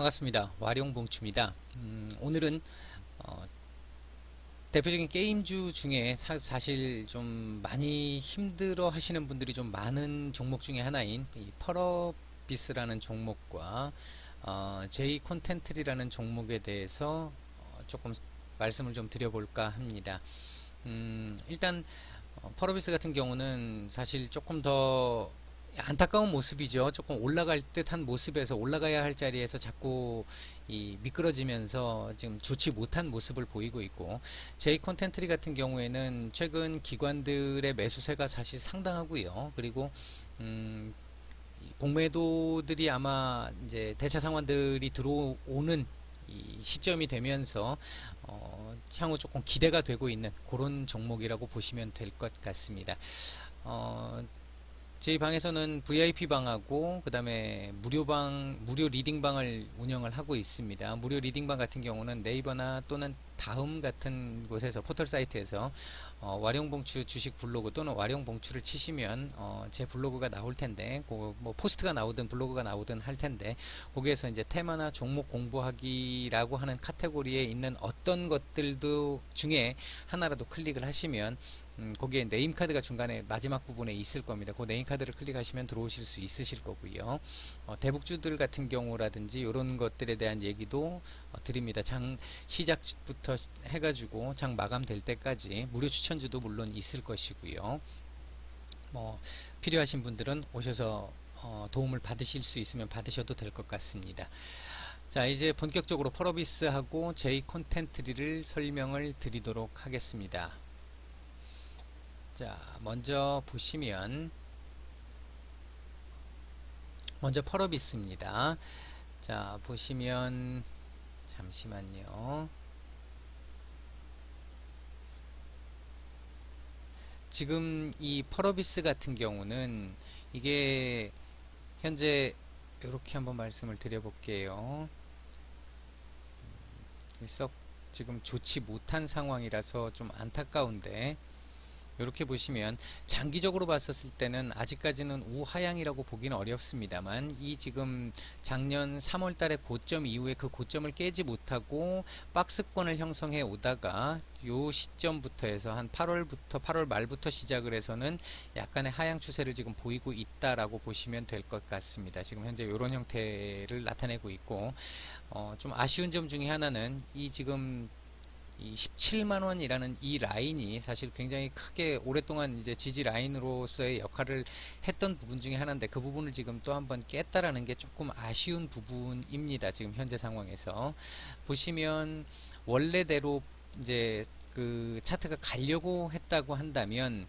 반갑습니다. 와룡봉추입니다. 오늘은 어, 대표적인 게임주 중에 사실 좀 많이 힘들어 하시는 분들이 좀 많은 종목 중에 하나인 이 펄어비스라는 종목과 제이 콘텐트리라는 종목에 대해서 조금 말씀을 좀 드려볼까 합니다. 일단 펄어비스 같은 경우는 사실 조금 더 안타까운 모습이죠. 조금 올라갈 듯한 모습에서 올라가야 할 자리에서 자꾸 미끄러지면서 지금 좋지 못한 모습을 보이고 있고, 제이 콘텐트리 같은 경우에는 최근 기관들의 매수세가 사실 상당하고요. 그리고 공매도들이 아마 이제 대차 상환들이 들어오는 이 시점이 되면서 향후 조금 기대가 되고 있는 그런 종목이라고 보시면 될 것 같습니다. 저희 방에서는 VIP 방하고 그 다음에 무료 리딩방을 운영을 하고 있습니다. 무료 리딩방 같은 경우는 네이버나 또는 다음 같은 곳에서 포털 사이트에서 와룡봉추 주식 블로그 또는 와룡봉추를 치시면 제 블로그가 나올 텐데, 뭐 포스트가 나오든 블로그가 나오든 할 텐데, 거기에서 이제 테마나 종목 공부하기라고 하는 카테고리에 있는 어떤 것들도 중에 하나라도 클릭을 하시면 거기에 네임카드가 중간에 마지막 부분에 있을 겁니다. 그 네임카드를 클릭하시면 들어오실 수 있으실 거고요. 대북주들 같은 경우라든지 이런 것들에 대한 얘기도 드립니다. 장 시작부터 해가지고 장 마감될 때까지 무료 추천주도 물론 있을 것이고요. 뭐 필요하신 분들은 오셔서 도움을 받으실 수 있으면 받으셔도 될 것 같습니다. 자, 이제 본격적으로 펄어비스하고 제이 콘텐트리를 설명을 드리도록 하겠습니다. 자, 먼저 보시면 먼저 펄어비스입니다. 자, 보시면 잠시만요. 지금 이 펄어비스 같은 경우는 이게 현재 이렇게 한번 말씀을 드려볼게요. 썩 지금 좋지 못한 상황이라서 좀 안타까운데, 이렇게 보시면 장기적으로 봤었을 때는 아직까지는 우하향이라고 보기는 어렵습니다만, 이 지금 작년 3월 달에 고점 이후에 그 고점을 깨지 못하고 박스권을 형성해 오다가 요 시점부터 해서 한 8월 말부터 시작을 해서는 약간의 하향 추세를 지금 보이고 있다라고 보시면 될 것 같습니다. 지금 현재 이런 형태를 나타내고 있고, 좀 아쉬운 점 중에 하나는 이 지금 이 17만원이라는 이 라인이 사실 굉장히 크게 오랫동안 이제 지지 라인으로서의 역할을 했던 부분 중에 하나인데, 그 부분을 지금 또 한번 깼다라는 게 조금 아쉬운 부분입니다. 지금 현재 상황에서 보시면 원래대로 이제 그 차트가 가려고 했다고 한다면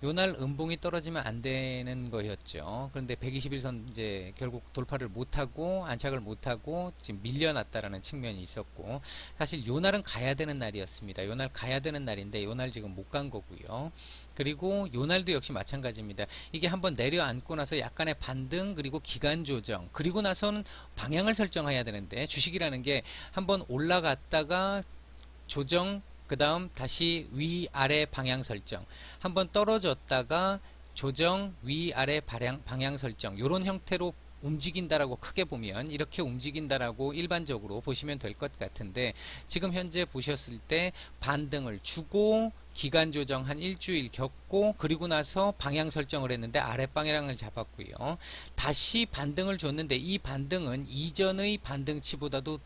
요날 음봉이 떨어지면 안 되는 거였죠. 그런데 121선 이제 결국 돌파를 못하고 안착을 못하고 지금 밀려났다라는 측면이 있었고, 사실 요날은 가야 되는 날이었습니다. 요날 가야 되는 날인데 요날 지금 못 간 거고요. 그리고 요날도 역시 마찬가지입니다. 이게 한번 내려앉고 나서 약간의 반등, 그리고 기간 조정, 그리고 나서는 방향을 설정해야 되는데, 주식이라는 게 한번 올라갔다가 조정, 그 다음 다시 위아래 방향 설정, 한번 떨어졌다가 조정, 위아래 방향 설정, 이런 형태로 움직인다라고 크게 보면 이렇게 움직인다라고 일반적으로 보시면 될 것 같은데, 지금 현재 보셨을 때 반등을 주고 기간 조정 한 일주일 겪고 그리고 나서 방향 설정을 했는데 아래 방향을 잡았고요. 다시 반등을 줬는데 이 반등은 이전의 반등치보다도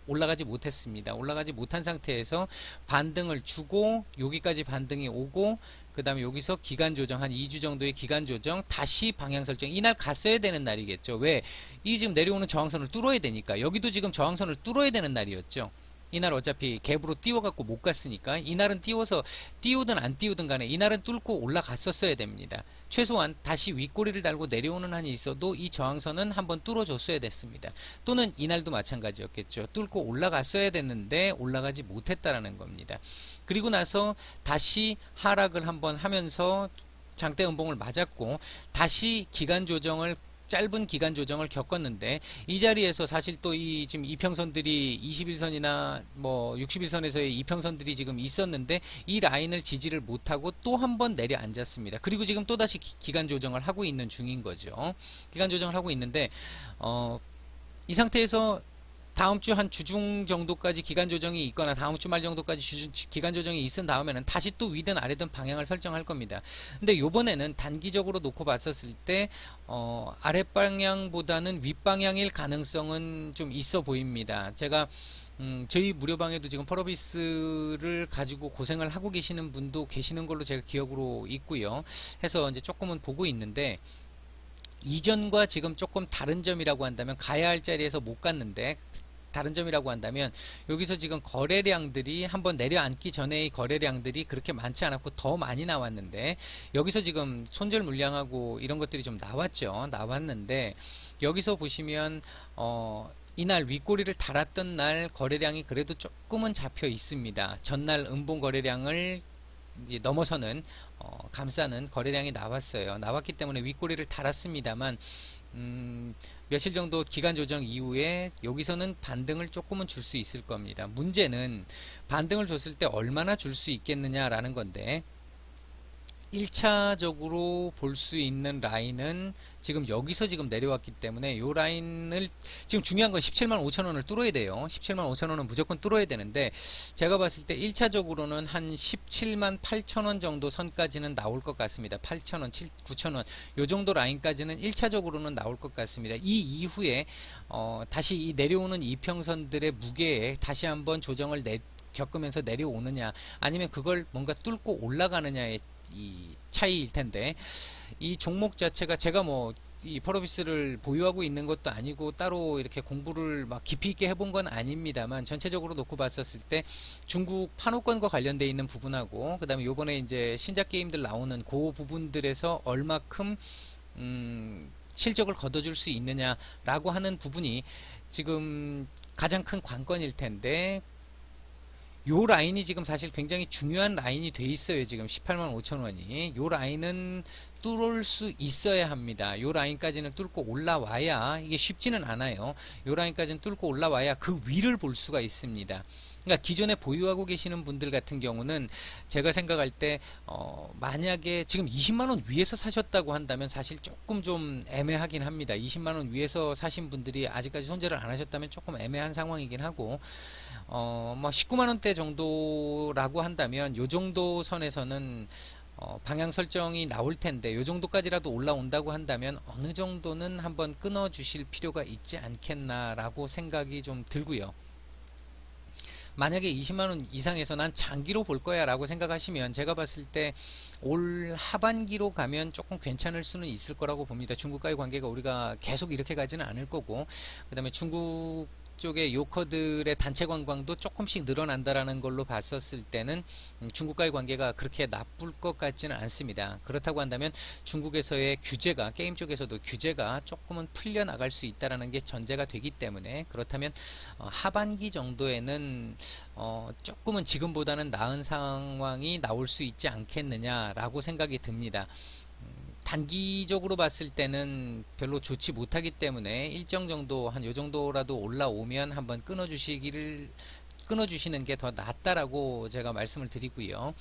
올라가지 못했습니다. 올라가지 못한 상태에서 반등을 주고 여기까지 반등이 오고, 그 다음에 여기서 기간 조정 한 2주 정도의 기간 조정, 다시 방향 설정. 이날 갔어야 되는 날이겠죠. 왜? 이 지금 내려오는 저항선을 뚫어야 되니까. 여기도 지금 저항선을 뚫어야 되는 날이었죠. 이날 어차피 갭으로 띄워갖고 못 갔으니까 이날은 띄워서 띄우든 안 띄우든 간에 이날은 뚫고 올라갔었어야 됩니다. 최소한 다시 윗꼬리를 달고 내려오는 한이 있어도 이 저항선은 한번 뚫어줬어야 됐습니다. 또는 이날도 마찬가지였겠죠. 뚫고 올라갔어야 됐는데 올라가지 못했다라는 겁니다. 그리고 나서 다시 하락을 한번 하면서 장대 음봉을 맞았고 다시 기간 조정을 짧은 기간 조정을 겪었는데, 이 자리에서 사실 또 이 지금 이평선들이 21선이나 뭐 61선에서의 이평선들이 지금 있었는데 이 라인을 지지를 못하고 또 한 번 내려앉았습니다. 그리고 지금 또다시 기간 조정을 하고 있는 중인 거죠. 기간 조정을 하고 있는데 이 상태에서 다음 주 한 주중 정도까지 기간 조정이 있거나 다음 주 말 정도까지 기간 조정이 있은 다음에는 다시 또 위든 아래든 방향을 설정할 겁니다. 근데 요번에는 단기적으로 놓고 봤었을 때 아랫방향보다는 윗방향일 가능성은 좀 있어 보입니다. 제가 저희 무료방에도 지금 펄어비스를 가지고 고생을 하고 계시는 분도 계시는 걸로 제가 기억으로 있고요. 해서 이제 조금은 보고 있는데, 이전과 지금 조금 다른 점이라고 한다면, 가야 할 자리에서 못 갔는데 다른 점이라고 한다면, 여기서 지금 거래량들이 한번 내려앉기 전에의 거래량들이 그렇게 많지 않았고 더 많이 나왔는데, 여기서 지금 손절 물량하고 이런 것들이 좀 나왔는데, 여기서 보시면 이날 윗꼬리를 달았던 날 거래량이 그래도 조금은 잡혀 있습니다. 전날 음봉 거래량을 넘어서는 감싸는 거래량이 나왔기 때문에 윗꼬리를 달았습니다만, 며칠 정도 기간 조정 이후에 여기서는 반등을 조금은 줄 수 있을 겁니다. 문제는 반등을 줬을 때 얼마나 줄 수 있겠느냐라는 건데, 1차적으로 볼 수 있는 라인은 지금 여기서 지금 내려왔기 때문에 요 라인을, 지금 중요한 건 17만 5천 원을 뚫어야 돼요. 17만 5천 원은 무조건 뚫어야 되는데, 제가 봤을 때 1차적으로는 한 17만 8천 원 정도 선까지는 나올 것 같습니다. 8천 원, 9천 원 요 정도 라인까지는 1차적으로는 나올 것 같습니다. 이 이후에 다시 이 내려오는 이평선들의 무게에 다시 한번 조정을 겪으면서 내려오느냐, 아니면 그걸 뭔가 뚫고 올라가느냐의 이 차이일 텐데, 이 종목 자체가 제가 뭐 이 펄어비스를 보유하고 있는 것도 아니고 따로 이렇게 공부를 막 깊이 있게 해본 건 아닙니다만, 전체적으로 놓고 봤었을 때 중국 판호권과 관련돼 있는 부분하고, 그 다음에 요번에 이제 신작 게임들 나오는 그 부분들에서 얼마큼 실적을 거둬줄 수 있느냐라고 하는 부분이 지금 가장 큰 관건일 텐데, 요 라인이 지금 사실 굉장히 중요한 라인이 돼 있어요. 지금 18만 5천 원이. 요 라인은 뚫을 수 있어야 합니다. 요 라인까지는 뚫고 올라와야, 이게 쉽지는 않아요. 요 라인까지는 뚫고 올라와야 그 위를 볼 수가 있습니다. 그러니까 기존에 보유하고 계시는 분들 같은 경우는 제가 생각할 때 만약에 지금 20만원 위에서 사셨다고 한다면 사실 조금 좀 애매하긴 합니다. 20만원 위에서 사신 분들이 아직까지 손절을 안 하셨다면 조금 애매한 상황이긴 하고, 뭐 19만원대 정도라고 한다면 요 정도 선에서는 방향 설정이 나올 텐데, 요 정도까지라도 올라온다고 한다면 어느 정도는 한번 끊어 주실 필요가 있지 않겠나라고 생각이 좀 들고요. 만약에 20만원 이상에서 난 장기로 볼 거야 라고 생각하시면, 제가 봤을 때 올 하반기로 가면 조금 괜찮을 수는 있을 거라고 봅니다. 중국과의 관계가 우리가 계속 이렇게 가지는 않을 거고, 그 다음에 중국 쪽의 요커들의 단체 관광도 조금씩 늘어난다라는 걸로 봤었을 때는 중국과의 관계가 그렇게 나쁠 것 같지는 않습니다. 그렇다고 한다면 중국에서의 규제가, 게임 쪽에서도 규제가 조금은 풀려나갈 수 있다라는 게 전제가 되기 때문에, 그렇다면 하반기 정도에는 조금은 지금보다는 나은 상황이 나올 수 있지 않겠느냐라고 생각이 듭니다. 단기적으로 봤을 때는 별로 좋지 못하기 때문에 일정 정도, 한 요 정도라도 올라오면 한번 끊어주시는 게 더 낫다라고 제가 말씀을 드리고요.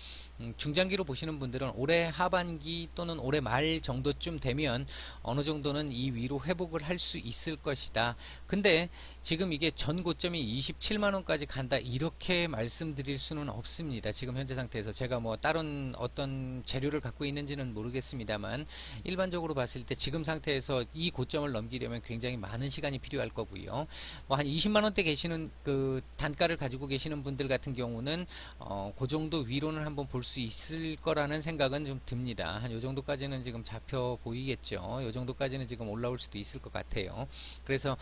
중장기로 보시는 분들은 올해 하반기 또는 올해 말 정도쯤 되면 어느 정도는 이 위로 회복을 할 수 있을 것이다. 근데 지금 이게 전 고점이 27만원까지 간다, 이렇게 말씀드릴 수는 없습니다. 지금 현재 상태에서 제가 뭐 다른 어떤 재료를 갖고 있는지는 모르겠습니다만, 일반적으로 봤을 때 지금 상태에서 이 고점을 넘기려면 굉장히 많은 시간이 필요할 거고요. 뭐 한 20만원대 계시는 그 단가를 가지고 계시는 분들 같은 경우는 그 정도 위로는 한번 볼 수 있을 거라는 생각은 좀 듭니다. 한 요 정도까지는 지금 잡혀 보이겠죠. 요 정도까지는 지금 올라올 수도 있을 것 같아요. 그래서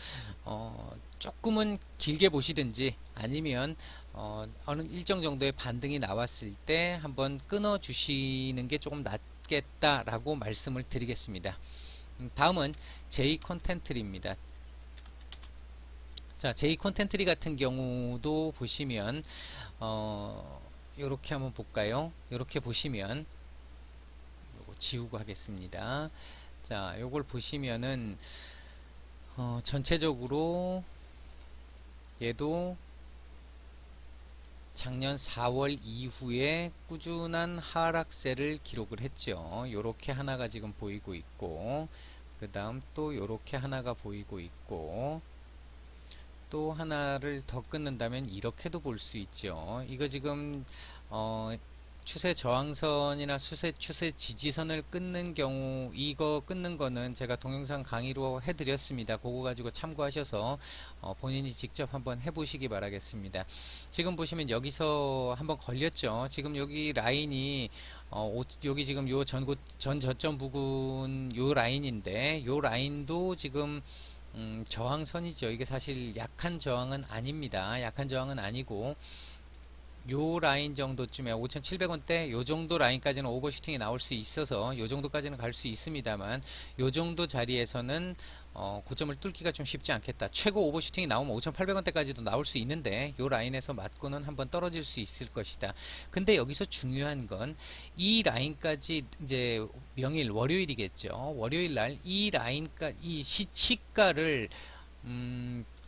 조금은 길게 보시든지, 아니면 어느 일정 정도의 반등이 나왔을 때 한번 끊어 주시는 게 조금 낫겠다라고 말씀을 드리겠습니다. 다음은 J 컨텐트리입니다. 자, J 컨텐트리 같은 경우도 보시면 요렇게 한번 볼까요? 요렇게 보시면, 요거 지우고 하겠습니다. 자, 요걸 보시면은 전체적으로 얘도 작년 4월 이후에 꾸준한 하락세를 기록을 했죠. 요렇게 하나가 지금 보이고 있고, 그 다음 또 요렇게 하나가 보이고 있고, 또 하나를 더 끊는다면 이렇게도 볼 수 있죠. 이거 지금 추세 저항선이나 추세 지지선을 끊는 경우, 이거 끊는 거는 제가 동영상 강의로 해드렸습니다. 그거 가지고 참고하셔서 본인이 직접 한번 해보시기 바라겠습니다. 지금 보시면 여기서 한번 걸렸죠. 지금 여기 라인이 여기 지금 요 전 저점 부근 요 라인인데, 요 라인도 지금 저항선이죠. 이게 사실 약한 저항은 아닙니다. 약한 저항은 아니고, 요 라인 정도쯤에 5,700원대 요 정도 라인까지는 오버슈팅이 나올 수 있어서 요 정도까지는 갈 수 있습니다만, 요 정도 자리에서는 고점을 뚫기가 좀 쉽지 않겠다. 최고 오버슈팅이 나오면 5,800원대까지도 나올 수 있는데, 요 라인에서 맞고는 한번 떨어질 수 있을 것이다. 근데 여기서 중요한 건 이 라인까지, 이제 명일 월요일이겠죠. 월요일 날 이 라인까지, 이 시가를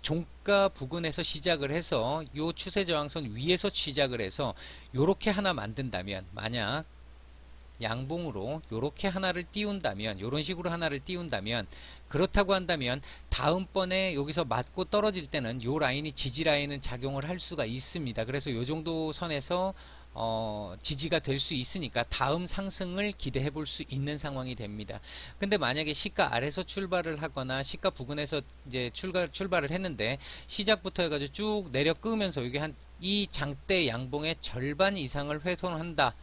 종가 부근에서 시작을 해서 요 추세 저항선 위에서 시작을 해서 요렇게 하나 만든다면, 만약 양봉으로 요렇게 하나를 띄운다면, 요런 식으로 하나를 띄운다면, 그렇다고 한다면 다음번에 여기서 맞고 떨어질 때는 요 라인이 지지 라인은 작용을 할 수가 있습니다. 그래서 요 정도 선에서 지지가 될 수 있으니까 다음 상승을 기대해 볼 수 있는 상황이 됩니다. 근데 만약에 시가 아래서 출발을 하거나 시가 부근에서 이제 출발을 했는데 시작부터 해가지고 쭉 내려 끄면서 여기 이 장대 양봉의 절반 이상을 훼손한다.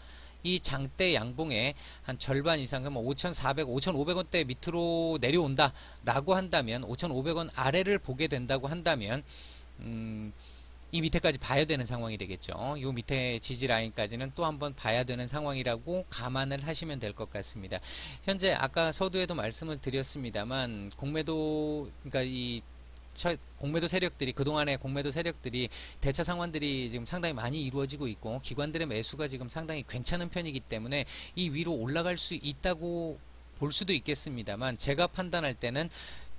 이 장대 양봉의 한 절반 이상, 그러면 5,400, 5,500원대 밑으로 내려온다 라고 한다면, 5,500원 아래를 보게 된다고 한다면 이 밑에까지 봐야 되는 상황이 되겠죠. 이 밑에 지지 라인까지는 또 한번 봐야 되는 상황이라고 감안을 하시면 될 것 같습니다. 현재 아까 서두에도 말씀을 드렸습니다만, 공매도, 그러니까 이 공매도 세력들이, 그동안의 공매도 세력들이, 대차 상환들이 지금 상당히 많이 이루어지고 있고, 기관들의 매수가 지금 상당히 괜찮은 편이기 때문에 이 위로 올라갈 수 있다고 볼 수도 있겠습니다만, 제가 판단할 때는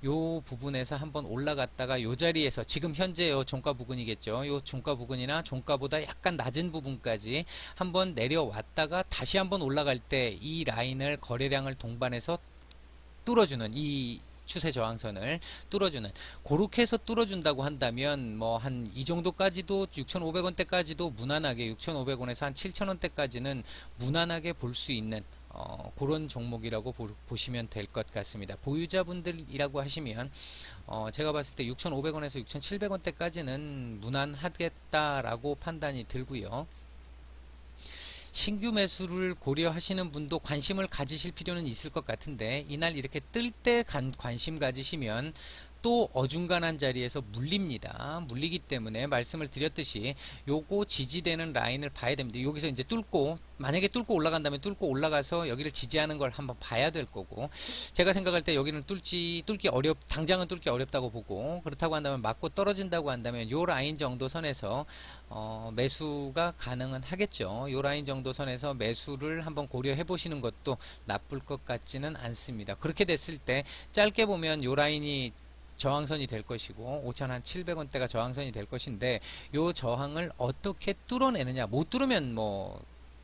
요 부분에서 한번 올라갔다가 요 자리에서, 지금 현재 요 종가 부근이겠죠. 요 종가 부근이나 종가보다 약간 낮은 부분까지 한번 내려왔다가 다시 한번 올라갈 때 이 라인을 거래량을 동반해서 뚫어주는, 이 추세 저항선을 뚫어주는, 그렇게 해서 뚫어준다고 한다면 뭐 한 이 정도까지도, 6,500원대까지도 무난하게, 6,500원에서 한 7,000원대까지는 무난하게 볼 수 있는 그런 종목이라고 보시면 될 것 같습니다. 보유자분들이라고 하시면 제가 봤을 때 6,500원에서 6,700원대까지는 무난하겠다라고 판단이 들고요. 신규 매수를 고려하시는 분도 관심을 가지실 필요는 있을 것 같은데, 이날 이렇게 뜰 때 관심 가지시면 또 어중간한 자리에서 물리기 때문에 말씀을 드렸듯이 요거 지지되는 라인을 봐야 됩니다. 여기서 이제 만약에 뚫고 올라간다면 뚫고 올라가서 여기를 지지하는 걸 한번 봐야 될 거고, 제가 생각할 때 여기는 당장은 뚫기 어렵다고 보고, 그렇다고 한다면 맞고 떨어진다고 한다면 요 라인 정도 선에서 매수가 가능은 하겠죠. 요 라인 정도 선에서 매수를 한번 고려해 보시는 것도 나쁠 것 같지는 않습니다. 그렇게 됐을 때 짧게 보면 요 라인이 저항선이 될 것이고, 5,700원대가 저항선이 될 것인데, 요 저항을 어떻게 뚫어내느냐. 못 뚫으면 뭐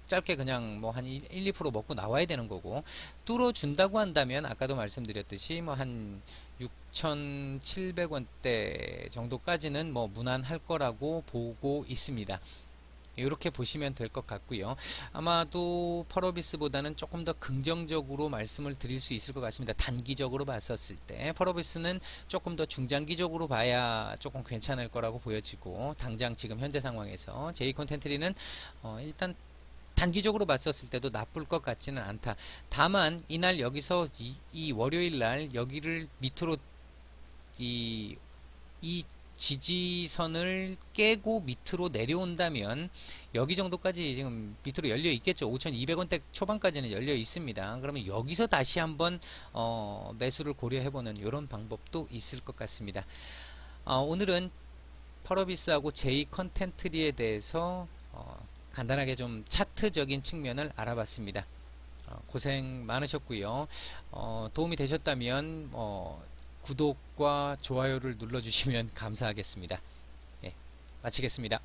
짧게 그냥 뭐 한 1, 2% 먹고 나와야 되는 거고, 뚫어준다고 한다면 아까도 말씀드렸듯이 뭐 한 6,700원대 정도까지는 뭐 무난할 거라고 보고 있습니다. 이렇게 보시면 될 것 같고요. 아마도 펄어비스보다는 조금 더 긍정적으로 말씀을 드릴 수 있을 것 같습니다. 단기적으로 봤었을 때 펄어비스는 조금 더 중장기적으로 봐야 조금 괜찮을 거라고 보여지고, 당장 지금 현재 상황에서 제이콘텐트리는 일단 단기적으로 봤었을 때도 나쁠 것 같지는 않다. 다만 이날 여기서 이 월요일 날 여기를 밑으로 이 지지선을 깨고 밑으로 내려온다면 여기 정도까지 지금 밑으로 열려 있겠죠. 5,200원대 초반까지는 열려 있습니다. 그러면 여기서 다시 한번 매수를 고려해보는 이런 방법도 있을 것 같습니다. 오늘은 펄어비스하고 제이 컨텐트리에 대해서 간단하게 좀 차트적인 측면을 알아봤습니다. 고생 많으셨고요. 도움이 되셨다면 구독과 좋아요를 눌러주시면 감사하겠습니다. 예, 마치겠습니다.